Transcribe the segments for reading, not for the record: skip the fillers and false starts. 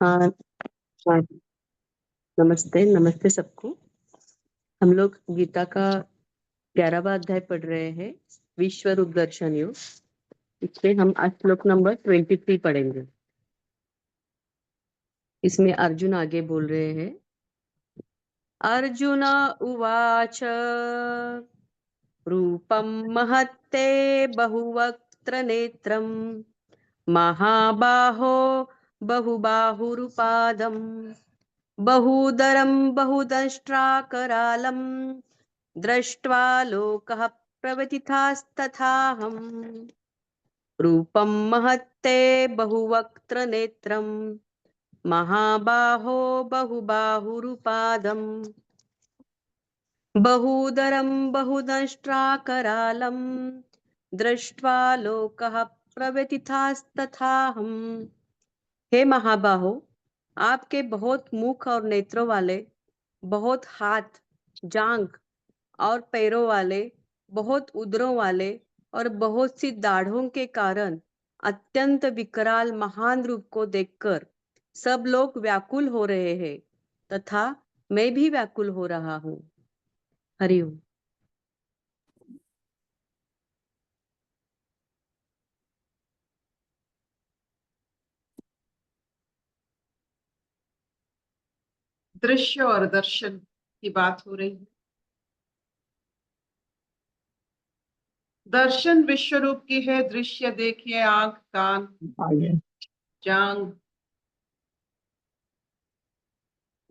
हाँ। हाँ, नमस्ते नमस्ते सबको। हम लोग गीता का 11वां अध्याय पढ़ रहे हैं, विश्व रूप दर्शन योग। इसमें हम आज श्लोक नंबर 23 पढ़ेंगे। इसमें अर्जुन आगे बोल रहे हैं। अर्जुन उवाच रूपम महत्ते बहुवक्त्र नेत्रम महाबाहो बहुबाहुरुपादम बहुदरं बहुदंष्ट्राकरालम् दृष्ट्वा लोकः प्रव्यथितास्तथाहम् रूपं महत्ते बहुवक्त्र नेत्रं महाबाहो बहुबाहुरुपादं बहुदरं बहुदंष्ट्राकरालं दृष्ट्वा लोकः प्रव्यथितास्तथाहम्। हे महाबाहो, आपके बहुत मुख और नेत्रों वाले, बहुत हाथ, जांघ और पैरों वाले, बहुत उदरों वाले और बहुत सी दाढ़ों के कारण अत्यंत विकराल महान रूप को देखकर सब लोग व्याकुल हो रहे हैं तथा मैं भी व्याकुल हो रहा हूँ। हरिओम। दृश्य और दर्शन की बात हो रही है। दर्शन विश्व रूप की है। दृश्य देखिए, आंख, कान, जांग,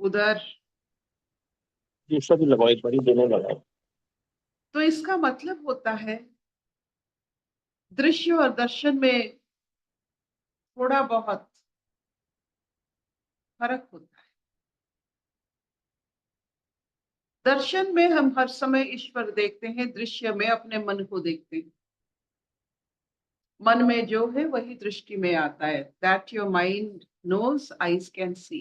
उदर। ये सब लगाओ, एक बारी दोनों लगाओ। तो इसका मतलब होता है दृश्य और दर्शन में थोड़ा बहुत फर्क होता है। दर्शन में हम हर समय ईश्वर देखते हैं, दृश्य में अपने मन को देखते हैं। मन में जो है वही दृष्टि में आता है। That your mind knows, eyes can see.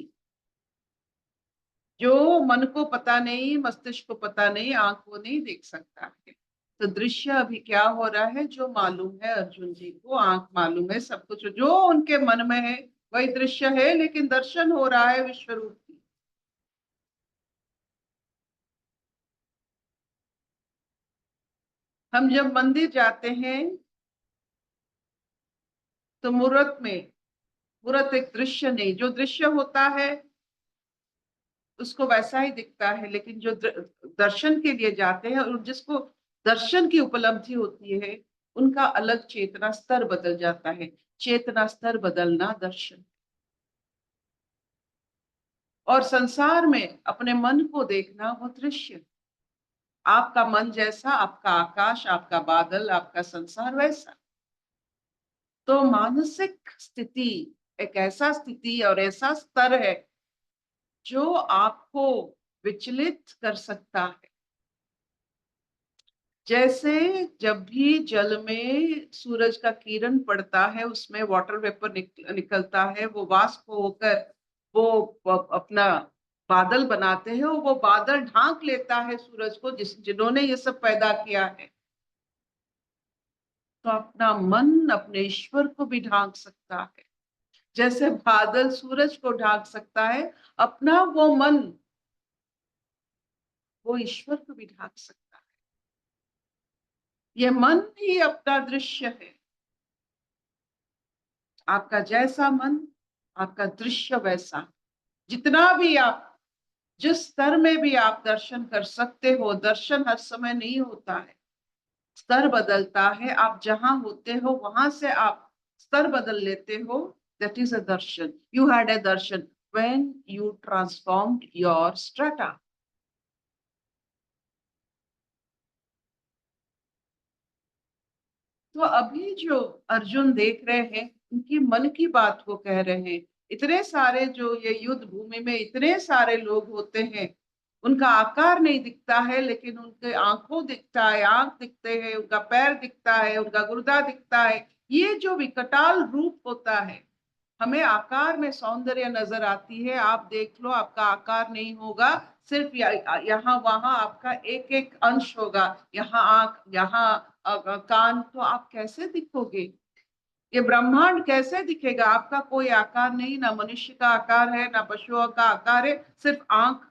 जो मन को पता नहीं, मस्तिष्क को पता नहीं, आंख वो नहीं देख सकता है। तो दृश्य अभी क्या हो रहा है, जो मालूम है अर्जुन जी को, आंख मालूम है, सब कुछ जो उनके मन में है वही दृश्य है, लेकिन दर्शन हो रहा है विश्व रूप की। हम जब मंदिर जाते हैं तो मूर्त एक दृश्य नहीं, जो दृश्य होता है उसको वैसा ही दिखता है, लेकिन जो दर्शन के लिए जाते हैं और जिसको दर्शन की उपलब्धि होती है उनका अलग चेतना स्तर बदल जाता है। चेतना स्तर बदलना दर्शन। और संसार में अपने मन को देखना वो दृश्य। आपका मन जैसा, आपका आकाश, आपका बादल, आपका संसार वैसा। तो मानसिक स्थिति एक ऐसा स्थिति और ऐसा स्तर है जो आपको विचलित कर सकता है। जैसे जब भी जल में सूरज का किरण पड़ता है, उसमें वाटर वेपर निकलता है, वो वाष्प होकर वो अपना बादल बनाते हैं, और वो बादल ढांक लेता है सूरज को, जिन्होंने ये सब पैदा किया है। तो अपना मन अपने ईश्वर को भी ढांक सकता है, जैसे बादल सूरज को ढांक सकता है। अपना वो मन वो ईश्वर को भी ढांक सकता है। ये मन ही अपना दृश्य है। आपका जैसा मन, आपका दृश्य वैसा। जितना भी आप, जिस स्तर में भी आप दर्शन कर सकते हो, दर्शन हर समय नहीं होता है, स्तर बदलता है। आप जहां होते हो वहां से आप स्तर बदल लेते हो। That is a Darshan. You had a Darshan when you transformed your strata. तो अभी जो अर्जुन देख रहे हैं उनकी मन की बात को कह रहे हैं। इतने सारे जो ये युद्ध भूमि में इतने सारे लोग होते हैं, उनका आकार नहीं दिखता है, लेकिन उनके आंखों दिखता है, आंख दिखते हैं, उनका पैर दिखता है, उनका गुर्दा दिखता है। ये जो विकटाल रूप होता है, हमें आकार में सौंदर्य नजर आती है। आप देख लो, आपका आकार नहीं होगा, सिर्फ यहाँ वहां आपका एक एक अंश होगा। यहाँ आंख, यहाँ कान, तो आप कैसे दिखोगे? ये ब्रह्मांड कैसे दिखेगा? आपका कोई आकार नहीं, ना मनुष्य का आकार है, ना पशुओं का आकार है, सिर्फ आंख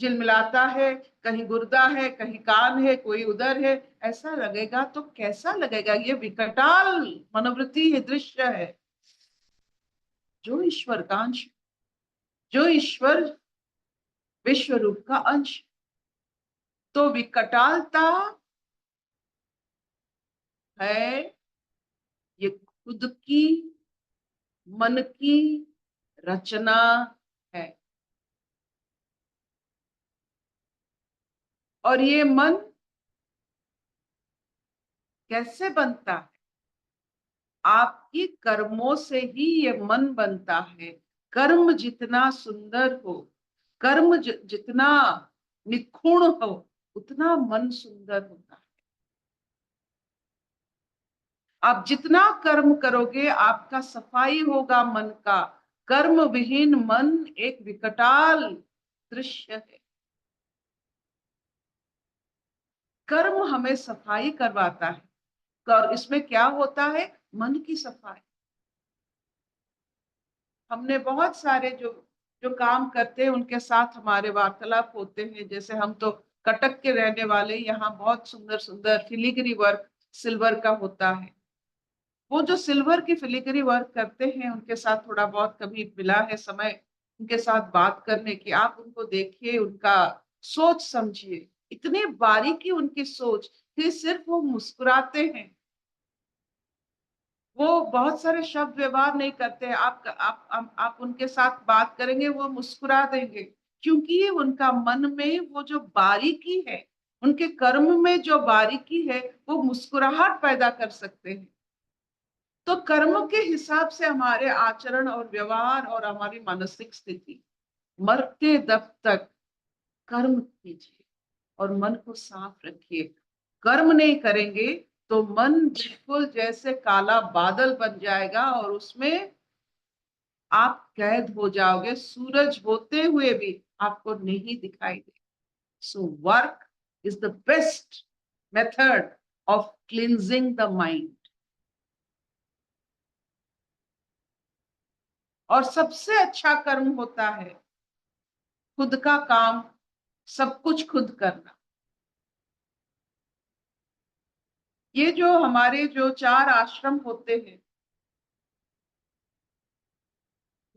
झिलमिलाता है, कहीं गुर्दा है, कहीं कान है, कोई उधर है। ऐसा लगेगा तो कैसा लगेगा? ये विकटाल मनोवृत्ति है, दृश्य है। जो ईश्वर का अंश, जो ईश्वर विश्व रूप का अंश, तो विकटालता है ये खुद की मन की रचना है। और ये मन कैसे बनता है? आपकी कर्मों से ही ये मन बनता है। कर्म जितना सुंदर हो, कर्म जितना निखुण हो, उतना मन सुंदर होता है। आप जितना कर्म करोगे, आपका सफाई होगा मन का। कर्म विहीन मन एक विकटाल दृश्य है। कर्म हमें सफाई करवाता है, और इसमें क्या होता है? मन की सफाई। हमने बहुत सारे जो जो काम करते हैं उनके साथ हमारे वार्तालाप होते हैं। जैसे हम तो कटक के रहने वाले, यहाँ बहुत सुंदर सुंदर फिलिग्री वर्क सिल्वर का होता है। वो जो सिल्वर की फिलिग्री वर्क करते हैं, उनके साथ थोड़ा बहुत कभी मिला है समय उनके साथ बात करने की। आप उनको देखिए, उनका सोच समझिए, इतनी बारीकी उनकी सोच कि सिर्फ वो मुस्कुराते हैं, वो बहुत सारे शब्द व्यवहार नहीं करते हैं। आप उनके साथ बात करेंगे, वो मुस्कुरा देंगे, क्योंकि उनका मन में वो जो बारीकी है, उनके कर्म में जो बारीकी है, वो मुस्कुराहट पैदा कर सकते हैं। तो कर्म के हिसाब से हमारे आचरण और व्यवहार और हमारी मानसिक स्थिति, मरते दब तक कर्म कीजिए और मन को साफ रखिए। कर्म नहीं करेंगे तो मन बिल्कुल जैसे काला बादल बन जाएगा, और उसमें आप कैद हो जाओगे। सूरज होते हुए भी आपको नहीं दिखाई दे। So work is the best method of cleansing the mind. और सबसे अच्छा कर्म होता है खुद का काम सब कुछ खुद करना। ये जो हमारे जो 4 आश्रम होते हैं,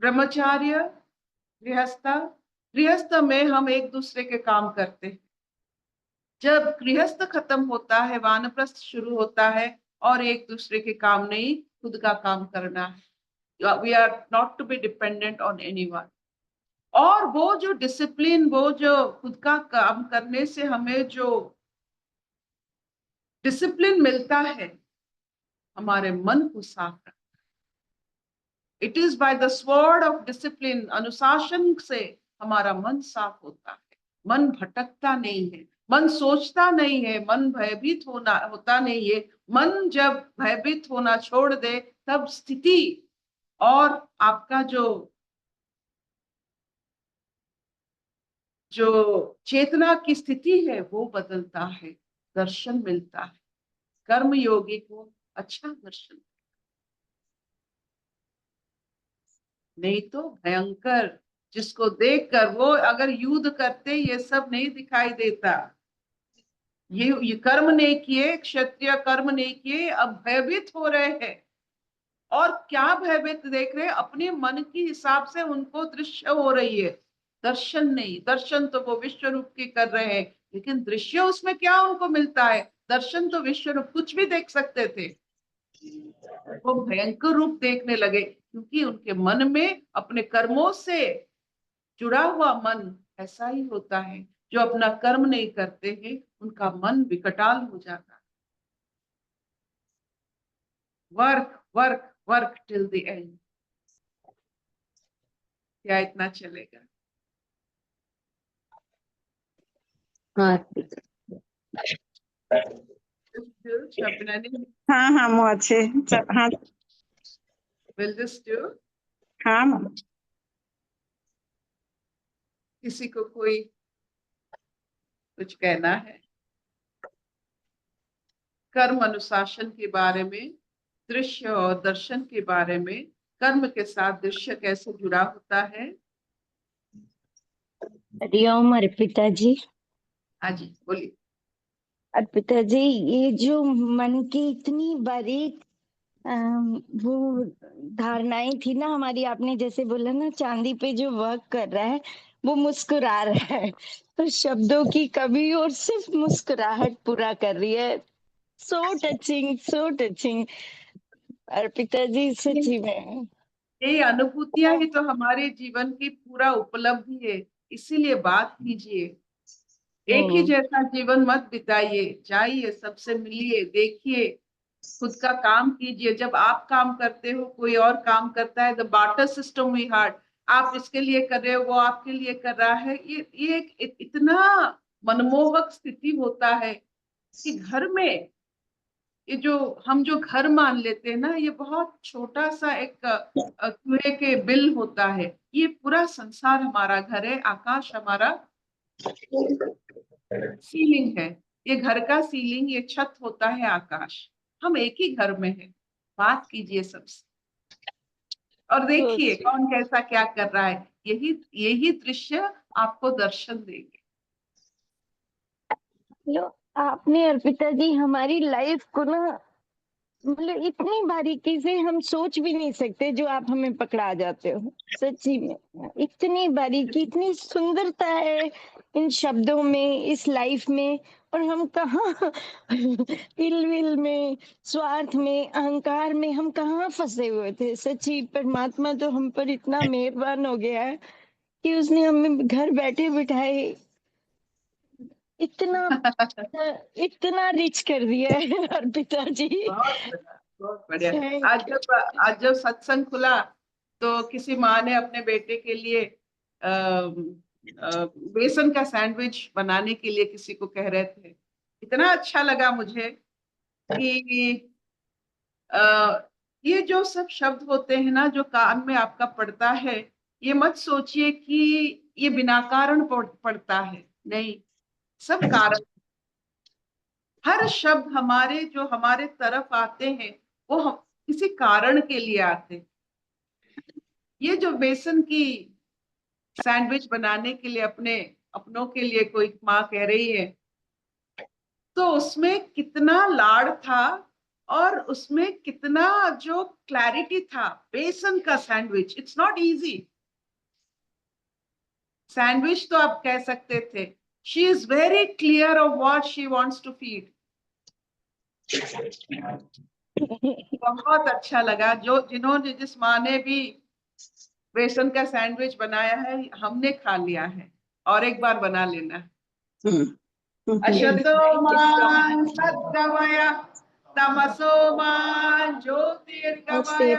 ब्रह्मचार्य, गृहस्थ, गृहस्थ में हम एक दूसरे के काम करते हैं। जब गृहस्थ खत्म होता है, वानप्रस्थ शुरू होता है, और एक दूसरे के काम नहीं, खुद का काम करना है। We are not to be dependent on anyone. और वो जो डिसिप्लिन, वो जो खुद का काम करने से हमें जो डिसिप्लिन मिलता है, हमारे मन को साफ रखना। It is by the sword of discipline, अनुशासन से हमारा मन साफ होता है। मन भटकता नहीं है, मन सोचता नहीं है, मन भयभीत होता नहीं है। मन जब भयभीत होना छोड़ दे, तब स्थिति और आपका जो जो चेतना की स्थिति है, वो बदलता है, दर्शन मिलता है। कर्म योगी को अच्छा दर्शन, नहीं तो भयंकर, जिसको देखकर वो अगर युद्ध करते, ये सब नहीं दिखाई देता। ये कर्म नहीं किए, क्षत्रिय कर्म नहीं किए, अब भयभीत हो रहे हैं। और क्या भयभीत देख रहे हैं? अपने मन के हिसाब से उनको दृश्य हो रही है, दर्शन नहीं। दर्शन तो वो विश्व रूप की कर रहे हैं, लेकिन दृश्य उसमें क्या उनको मिलता है? दर्शन तो विश्व रूप, कुछ भी देख सकते थे, वो भयंकर रूप देखने लगे, क्योंकि उनके मन में अपने कर्मों से जुड़ा हुआ मन ऐसा ही होता है। जो अपना कर्म नहीं करते हैं, उनका मन विकटाल हो जाता है। Work work work till the end. क्या इतना चलेगा? हाँ, हाँ हाँ ମୁଁ ଅଛି हाँ Will this do? हाँ माँ। किसी को कोई कुछ कहना है कर्म अनुशासन के बारे में? दृश्य और दर्शन के बारे में, कर्म के साथ दृश्य कैसे जुड़ा होता है। हरिओम अर्पिता जी। हाँ जी, बोलिए। अर्पिता जी, ये जो मन की इतनी बारीक वो धारणाएं थी ना हमारी, आपने जैसे बोला ना, चांदी पे जो वर्क कर रहा है वो मुस्कुरा रहा है, तो शब्दों की कभी और सिर्फ मुस्कुराहट पूरा कर रही है। सो टचिंग, सो टचिंग अर्पिता जी, सच्ची में। ये अनुभूतियां ही तो हमारे जीवन की पूरा उपलब्धि है, इसीलिए बात कीजिए। एक ही जैसा जीवन मत बिताइए, जाइए, सबसे मिलिए, देखिए, खुद का काम कीजिए। जब आप काम करते हो, कोई और काम करता है, the barter system we heart, आप इसके लिए कर रहे हो, वो आपके लिए कर रहा है। ये एक इतना मनमोहक स्थिति होता है कि घर में ये जो हम जो घर मान लेते हैं ना, ये बहुत छोटा सा एक कुएं के बिल होता है। ये पूरा संसार हमारा घर है, आकाश हमारा सीलिंग है। ये घर का सीलिंग, ये छत होता है आकाश। हम एक ही घर में हैं। बात कीजिए सबसे और देखिए कौन कैसा क्या कर रहा है। यही यही दृश्य आपको दर्शन देंगे। लो, आपने अर्पिता जी हमारी लाइफ को ना, मतलब इतनी बारीकी से हम सोच भी नहीं सकते जो आप हमें पकड़ा जाते हो। सच्ची में इतनी बारीकी, इतनी सुंदरता है इन शब्दों में, इस लाइफ में। और हम कहाँ इल विल में, स्वार्थ में, अहंकार में हम कहाँ फंसे हुए थे। सच्ची परमात्मा तो हम पर इतना मेहरबान हो गया है कि उसने हमें घर बैठे बिठाए इतना इतना रिच कर दिया है अर्पिता जी। बहुत बढ़िया, बहुत बढ़िया। Thank you. आज जब सत्संग खुला तो किसी माँ ने अपने बेटे के लिए बेसन का सैंडविच बनाने के लिए किसी को कह रहे थे। इतना अच्छा लगा मुझे कि ये जो सब शब्द होते हैं ना, जो कान में आपका पड़ता है, ये मत सोचिए कि ये बिना कारण पड़ता है। नहीं, सब कारण। हर शब्द हमारे जो हमारे तरफ आते हैं, वो हम किसी कारण के लिए आते हैं। ये जो बेसन की सैंडविच बनाने के लिए अपने अपनों के लिए कोई माँ कह रही है, तो उसमें कितना लाड़ था और उसमें कितना जो क्लैरिटी था। बेसन का sandwich, it's not easy. Sandwich तो आप कह सकते थे। She is very clear of what she wants to feed. बहुत अच्छा लगा। जो जिन्होंने जिस माँ ने भी बेसन का सैंडविच बनाया है, हमने खा लिया है, और एक बार बना लेना। अशतो मा सद्गमय, तमसो मा ज्योतिर्गमय,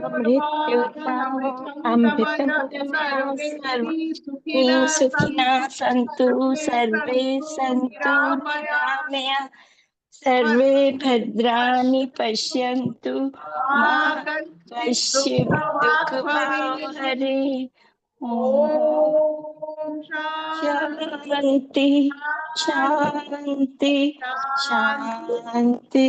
मृत्युर्मा अमृतम अमृतंगमय। गमय, सर्वे सर्वे सुखिनः सुखिनः सन्तु, सन्तु, सर्वे सर्वे सन्तु सन्तु निरामया। निरामया, सर्वे भद्राणि पश्यन्तु, मा कश्चित् दुःख भाग् हरे। ओम ओम शांति शांति, शांति, शांति। शांति।